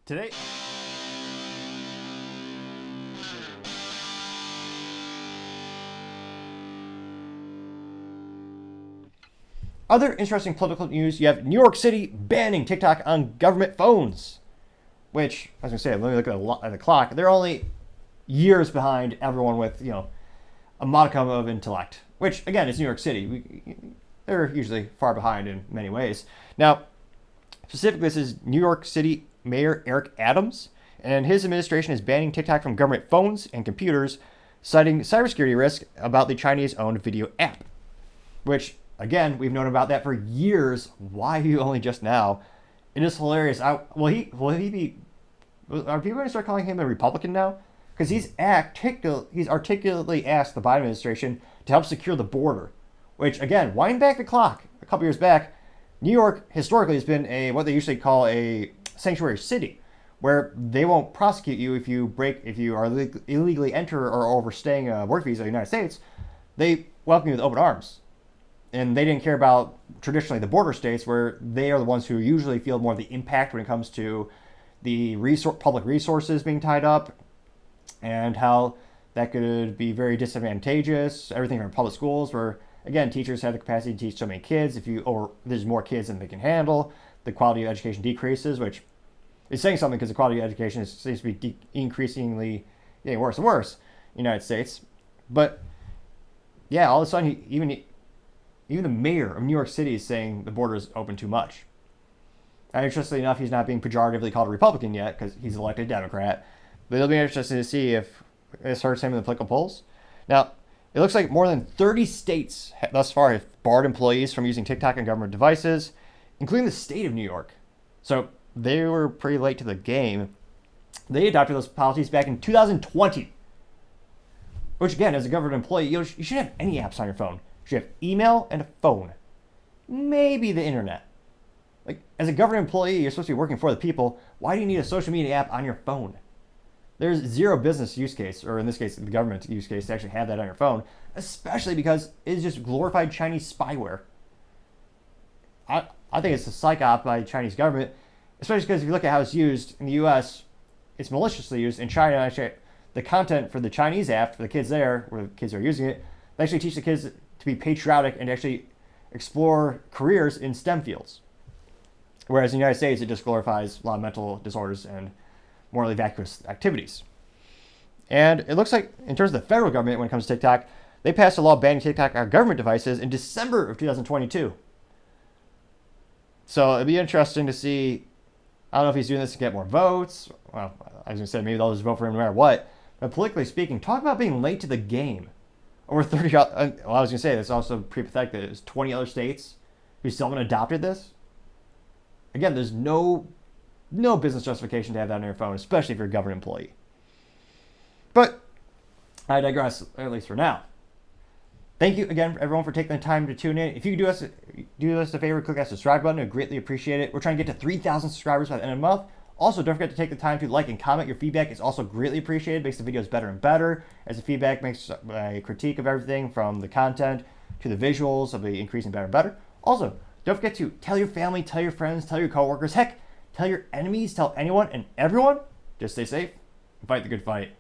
Today, other interesting political news, you have New York City banning TikTok on government phones, which, I was going to say, let me look at the clock. They're only years behind everyone with, a modicum of intellect, which, again, is New York City. They're usually far behind in many ways. Now, specifically, this is New York City Mayor Eric Adams, and his administration is banning TikTok from government phones and computers, citing cybersecurity risk about the Chinese-owned video app, which, again, we've known about that for years. Why only just now? It is hilarious. Are people going to start calling him a Republican now? Because he's articulately asked the Biden administration to help secure the border, which, again, wind back the clock a couple years back. New York historically has been what they usually call a sanctuary city, where they won't prosecute you if you are illegally enter or overstaying a work visa in the United States. They welcome you with open arms. And they didn't care about traditionally the border states, where they are the ones who usually feel more of the impact when it comes to the public resources being tied up, and how that could be very disadvantageous. Everything from public schools, where again teachers have the capacity to teach so many kids. There's more kids than they can handle, the quality of education decreases, which is saying something because the quality of education seems to be increasingly getting worse and worse in the United States. But yeah, all of a sudden, even the mayor of New York City is saying the border is open too much. And interestingly enough, he's not being pejoratively called a Republican yet because he's elected Democrat. But it'll be interesting to see if this hurts him in the political polls. Now, it looks like more than 30 states thus far have barred employees from using TikTok on government devices, including the state of New York. So they were pretty late to the game. They adopted those policies back in 2020. Which, again, as a government employee, you shouldn't have any apps on your phone. You should have email and a phone. Maybe the internet. Like, as a government employee, you're supposed to be working for the people. Why do you need a social media app on your phone? There's zero business use case, or in this case, the government use case, to actually have that on your phone, especially because it's just glorified Chinese spyware. I think it's a psych op by the Chinese government, especially because if you look at how it's used in the U.S., it's maliciously used. In China, actually, the content for the Chinese app, for the kids there, where the kids are using it, they actually teach the kids to be patriotic and actually explore careers in STEM fields. Whereas in the United States, it just glorifies a lot of mental disorders and morally vacuous activities. And it looks like, in terms of the federal government, when it comes to TikTok, they passed a law banning TikTok on government devices in December of 2022. So it'd be interesting to see. I don't know if he's doing this to get more votes. Well, I was going to say maybe they'll just vote for him no matter what. But politically speaking, talk about being late to the game. Over 30, well, I was going to say, that's also pretty pathetic that there's 20 other states who still haven't adopted this. Again, there's no business justification to have that on your phone, especially if you're a government employee. But I digress, at least for now. Thank you again, everyone, for taking the time to tune in. If you could do us a favor, click that subscribe button. I'd greatly appreciate it. We're trying to get to 3,000 subscribers by the end of the month. Also, don't forget to take the time to like and comment. Your feedback is also greatly appreciated. It makes the videos better and better, as the feedback makes my critique of everything from the content to the visuals of the increasing better and better. Also, don't forget to tell your family, tell your friends, tell your coworkers, heck, tell your enemies, tell anyone and everyone. Just stay safe and fight the good fight.